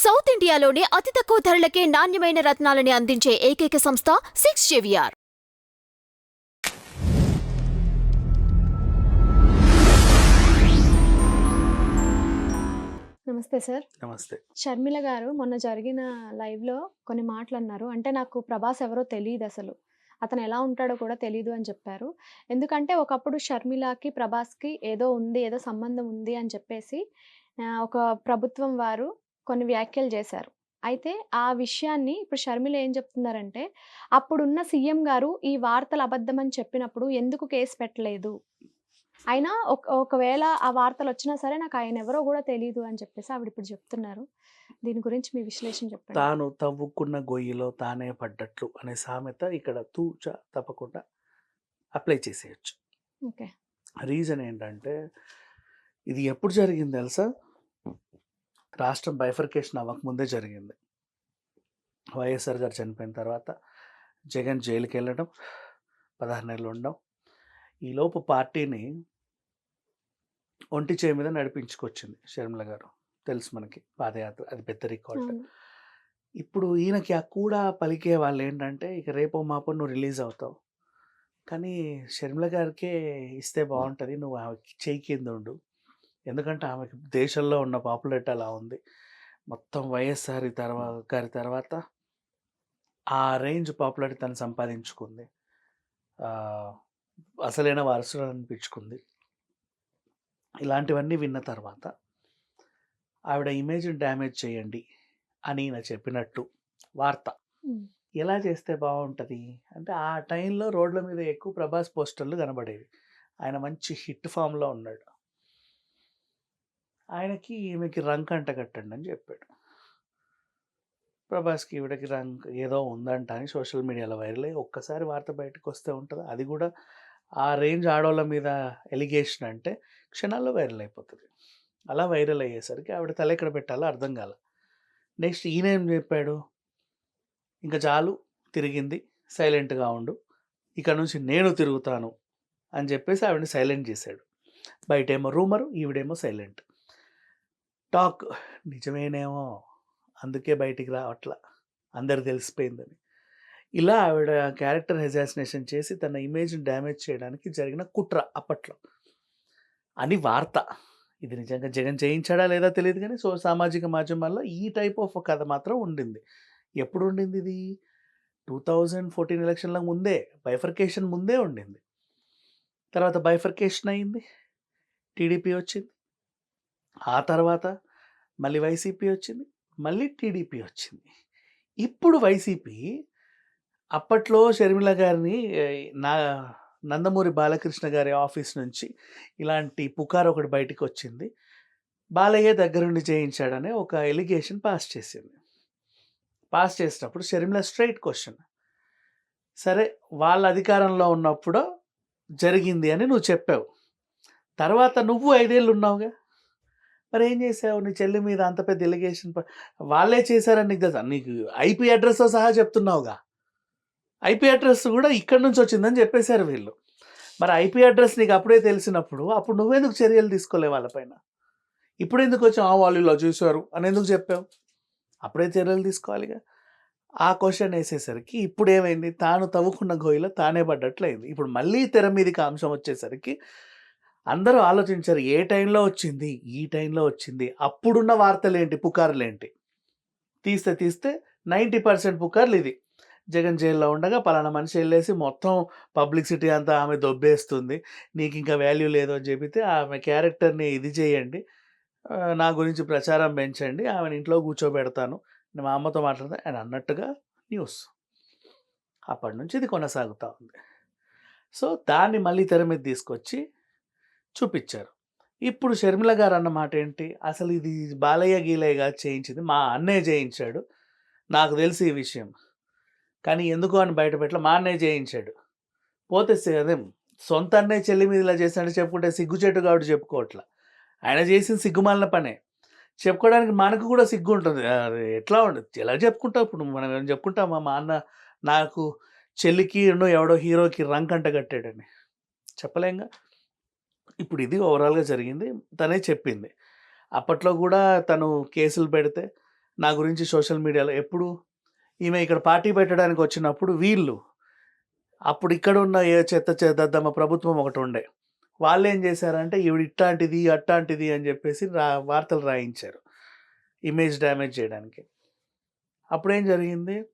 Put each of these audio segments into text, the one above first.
South ఇండియాలోనే అతి తక్కువ ధరలకే నాణ్యమైన రత్నాలని అందించే ఏకైక సంస్థ 6JVR. నమస్తే సార్. నమస్తే. షర్మిల గారు మొన్న జరిగిన లైవ్‌లో కొన్ని మాటలన్నారు. అంటే నాకు ప్రభాస్ ఎవరో తెలీదసలు. అతను ఎలా ఉంటాడో కూడా తెలీదు అని చెప్పారు. ఎందుకంటే ఒకప్పుడు షర్మిలకి, ప్రభాస్‌కి ఏదో ఉంది, ఏదో సంబంధం ఉంది అని చెప్పేసి ఒక ప్రభుత్వం వారు కొన్ని వ్యాఖ్యలు చేశారు. అయితే ఆ విషయాన్ని ఇప్పుడు షర్మిల ఏం చెప్తున్నారంటే, అప్పుడున్న సీఎం గారు ఈ వార్తలు అబద్ధమని చెప్పినప్పుడు ఎందుకు కేసు పెట్టలేదు? అయినా ఒకవేళ ఆ వార్తలొచ్చినా సరే నాకాయనెవరో గూడా తెలీదు అని చెప్పేసి ఆవిడిప్పుడు చెప్తున్నారు. దీని గురించి మీ విశ్లేషణ చెప్పండి. తాను తవ్వుకున్న గొయ్యిలో తానే పడ్డట్లు అనే సామెత ఇక్కడ తూచా తప్పకుండా అప్లై చేసేయొచ్చు. ఓకే. రీజన్ ఏంటంటే, ఇది ఎప్పుడు జరిగింది తెలుసా? రాష్ట్రం బైఫర్కేషన్ అవ్వకముందే జరిగింది. వైఎస్ఆర్ గారు చనిపోయిన తర్వాత జగన్ జైలుకెళ్ళడం, 16 నెలలు ఉండడం. ఈలోపు పార్టీని ఒంటి చేయి మీద నడిపించుకొచ్చింది షర్మిల గారు. తెలుసు మనకి పాదయాత్ర, అది పెద్ద రికార్డ్. అవును. ఇప్పుడు ఈయనకి ఆ కూడా పలికే వాళ్ళు ఏంటంటే, ఇక రేపో మాపో నువ్వు రిలీజ్ అవుతావు, కానీ షర్మిల గారికే ఇస్తే బాగుంటుంది, నువ్వు ఆమెకి చేయి కింద ఉండు. ఎందుకంటే ఆమెకి దేశంలో ఉన్న పాపులేట్ అలా ఉంది. మొత్తం వైఎస్ఆర్ గారి తర్వాత ఆ రేంజ్ పాపులారిటీ తను సంపాదించుకుంది. ఆ, అసలైన వారసుడు అనిపించుకుంది. ఇలాంటివన్నీ విన్న తర్వాత ఆవిడ ఇమేజ్ని డ్యామేజ్ చేయండి అని ఈయన చెప్పినట్టు వార్త. హ్మ్. ఎలా చేస్తే బాగుంటుంది అంటే, ఆ టైంలో రోడ్ల మీద ఎక్కువ ప్రభాస్ పోస్టర్లు కనబడేవి. ఆయన మంచి హిట్ ఫామ్లో ఉన్నాడు. ఆయనకి ఈమెకి రంక్ అంట కట్టండి అని చెప్పాడు. ప్రభాస్కి ఈవిడకి రంక్ ఏదో ఉందంట అని సోషల్ మీడియాలో వైరల్ అయ్యి ఒక్కసారి వార్త బయటకు వస్తే ఉంటుంది. అది కూడా ఆ రేంజ్ ఆడవాళ్ళ మీద ఎలిగేషన్ అంటే క్షణాల్లో వైరల్ అయిపోతుంది. అలా వైరల్ అయ్యేసరికి ఆవిడ తల ఎక్కడ పెట్టాలో అర్థం కాల. నెక్స్ట్ ఈయన ఏం చెప్పాడు, ఇంకా చాలు తిరిగింది, సైలెంట్గా ఉండు, ఇక నుంచి నేను తిరుగుతాను అని చెప్పేసి ఆవిడని సైలెంట్ చేశాడు. బయటేమో రూమరు, ఈవిడేమో సైలెంట్. టాక్ నిజమేనేమో, అందుకే బయటికి రావట్లా, అందరు తెలిసిపోయిందని. ఇలా ఆవిడ క్యారెక్టర్ అసాసినేషన్ చేసి తన ఇమేజ్ని డ్యామేజ్ చేయడానికి జరిగిన కుట్ర అప్పట్లో అని వార్త. ఇది నిజంగా జగన్ చేయించాడా లేదా తెలియదు, కానీ సామాజిక మాధ్యమాల్లో ఈ టైప్ ఆఫ్ కథ మాత్రం ఉండింది. ఎప్పుడు ఉండింది ఇది? 2014 ఎలక్షన్ల ముందే, బైఫర్కేషన్ ముందే ఉండింది. తర్వాత బైఫర్కేషన్ అయింది, టీడీపీ వచ్చింది, ఆ తర్వాత మళ్ళీ వైసీపీ వచ్చింది, మళ్ళీ టీడీపీ వచ్చింది. ఇప్పుడు వైసీపీ అప్పట్లో షర్మిల గారిని నందమూరి బాలకృష్ణ గారి ఆఫీస్ నుంచి ఇలాంటి పుకార్ ఒకటి బయటికి వచ్చింది, బాలయ్య దగ్గరుండి చేయించాడనే ఒక ఎలిగేషన్ పాస్ చేసింది. పాస్ చేసినప్పుడు షర్మిల స్ట్రైట్ క్వశ్చన్, సరే వాళ్ళ అధికారంలో ఉన్నప్పుడు జరిగింది అని నువ్వు చెప్పావు, తర్వాత నువ్వు 5 ఏళ్ళు ఉన్నావుగా, మరి ఏం చేసావు? నీ చెల్లి మీద అంత పెద్ద ఎలిగేషన్ వాళ్ళే చేశారని నీకు తెలుసా? నీకు ఐపీ అడ్రస్తో సహా చెప్తున్నావుగా. ఐపీ అడ్రస్ కూడా ఇక్కడి నుంచి వచ్చిందని చెప్పేశారు వీళ్ళు. మరి ఐపీ అడ్రస్ నీకు అప్పుడే తెలిసినప్పుడు అప్పుడు నువ్వెందుకు చర్యలు తీసుకోలే వాళ్ళపైన? ఇప్పుడు ఎందుకు వచ్చావు వాళ్ళు ఇలా చూశారు అని ఎందుకు చెప్పావు? అప్పుడే చర్యలు తీసుకోవాలిగా. ఆ క్వశ్చన్ వేసేసరికి ఇప్పుడు ఏమైంది, తాను తవ్వుకున్న గోయిలో తానే పడ్డట్లయింది. ఇప్పుడు మళ్ళీ తెర మీదకి అంశం వచ్చేసరికి అందరూ ఆలోచించారు, ఏ టైంలో వచ్చింది, ఈ టైంలో వచ్చింది, అప్పుడున్న వార్తలేంటి, పుకార్లేంటి. తీస్తే 90% పుకార్లు ఇది. జగన్ జైల్లో ఉండగా పలానా మనిషి వెళ్ళేసి మొత్తం పబ్లిసిటీ అంతా ఆమె దొబ్బేస్తుంది, నీకు ఇంకా వాల్యూ లేదు అని చెబితే ఆమె క్యారెక్టర్ని ఇది చేయండి, నా గురించి ప్రచారం పెంచండి, ఆమెను ఇంట్లో కూర్చోబెడతాను, మా అమ్మతో మాట్లాడతా అని అన్నట్టుగా న్యూస్. అప్పటి నుంచి ఇది కొనసాగుతూ ఉంది. సో దాన్ని మళ్ళీ తెర మీద తీసుకొచ్చి చూపించారు. ఇప్పుడు షర్మిల గారు అన్న మాట ఏంటి, అసలు ఇది బాలయ్య గీలయ్యగా చేయించింది, మా అన్నయ్య చేయించాడు, నాకు తెలిసి ఈ విషయం, కానీ ఎందుకు అని బయటపెట్ల, మా అన్నయ్య చేయించాడు. పోతే అదే సొంత అన్నయ్య చెల్లి మీద ఇలా చేశాడని చెప్పుకుంటే సిగ్గుచేటు కాబట్టి చెప్పుకోవట్లా. ఆయన చేసిన సిగ్గుమాలిన పనే చెప్పుకోవడానికి మనకు కూడా సిగ్గు ఉంటుంది. ఎట్లా ఉండదు, ఎలా చెప్పుకుంటావు? ఇప్పుడు మనం ఏం చెప్పుకుంటామా, మా అన్న నాకు చెల్లికి ఎవడో హీరోకి రంక్ అంట కట్టాడని చెప్పలేంగా. ఇప్పుడు ఇది ఓవరాల్గా జరిగింది, తనే చెప్పింది. అప్పట్లో కూడా తను కేసులు పెడితే నా గురించి సోషల్ మీడియాలో ఎప్పుడు ఈమె ఇక్కడ పార్టీ పెట్టడానికి వచ్చినప్పుడు వీళ్ళు అప్పుడు ఇక్కడ ఉన్న ఏ చెత్త చెదద్దమ్మ ప్రభుత్వం ఒకటి ఉండే. వాళ్ళేం చేశారంటే ఈవిడ ఇట్టాంటిది, అట్టాంటిది అని చెప్పేసి వార్తలు రాయించారు. ఇమేజ్ డ్యామేజ్ చేయడానికి. అప్పుడేం జరిగింది?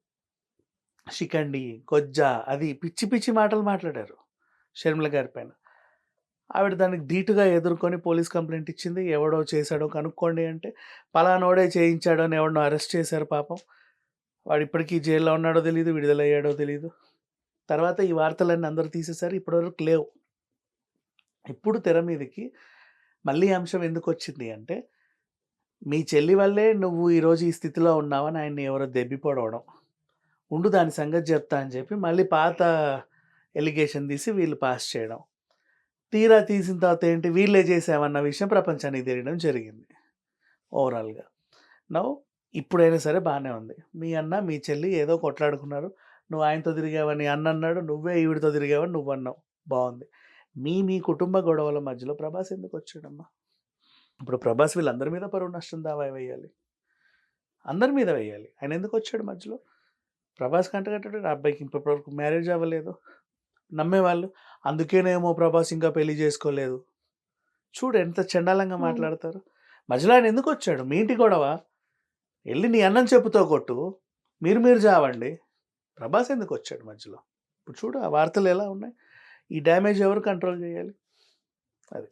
శిఖండి, కొజ్జా అది పిచ్చి పిచ్చి మాటలు మాట్లాడారు షర్మిల గారి పైన. ఆవిడ దానికి ధీటుగా ఎదుర్కొని పోలీస్ కంప్లెయింట్ ఇచ్చింది. ఎవడో చేశాడో కనుక్కోండి అంటే, పలానోడే చేయించాడు అని ఎవడినో అరెస్ట్ చేశారు పాపం. వాడు ఇప్పటికీ జైల్లో ఉన్నాడో తెలీదు, విడుదలయ్యాడో తెలీదు. తర్వాత ఈ వార్తలన్నీ అందరూ తీసేశారు. ఇప్పటివరకు లేవు. ఇప్పుడు తెర మీదకి మళ్ళీ ఈ అంశం ఎందుకొచ్చింది అంటే, మీ చెల్లి వల్లే నువ్వు ఈరోజు ఈ స్థితిలో ఉన్నావని ఆయన్ని ఎవరో దెబ్బి పొడవడం. ఉండు దాని సంగతి చెప్తా అని చెప్పి మళ్ళీ పాత ఎలిగేషన్ తీసి వీళ్ళు పాస్ చేయడం. తీరా తీసిన తర్వాత ఏంటి వీళ్ళే చేసామన్న విషయం ప్రపంచానికి తెలియడం జరిగింది ఓవరాల్‌గా. నౌ ఇప్పుడైనా సరే బానే ఉంది. మీ అన్న, మీ చెల్లి ఏదో కొట్లాడుకున్నారు. నువ్వు ఆయనతో తిరిగావని అన్నన్నాడు. నువ్వే ఈవిడతో తిరిగావని నువ్వన్నావు. బావుంది. మీ కుటుంబ గొడవల మధ్యలో ప్రభాస్ ఎందుకొచ్చాడమ్మా? ఇప్పుడు ప్రభాస్ వీళ్ళందరి మీద పరువు నష్టం దావా వేయాలి. అందరి మీద వేయాలి. ఆయన ఎందుకొచ్చాడు మధ్యలో? ప్రభాస్ కంటగట్టాడు. ఆ అబ్బాయికి ఇప్పటివరకు మ్యారేజ్ అవ్వలేదు. నమ్మేవాళ్ళు అందుకేనేమో ప్రభాస్ ఇంకా పెళ్లి చేసుకోలేదు. చూడు ఎంత చండాలంగా అవును. మాట్లాడతారు. మధ్యలో ఆయన ఎందుకొచ్చాడు? మీ ఇంటి గొడవ. ఎళ్లి నీ అన్నని చెప్పుతో కొట్టు. మీరు చావండి. ప్రభాస్ ఎందుకొచ్చాడు మధ్యలో? ఇప్పుడు చూడు ఆ వార్తలు ఎలా ఉన్నాయి? ఈ డ్యామేజ్ ఎవరు కంట్రోల్ చేయాలి? అది.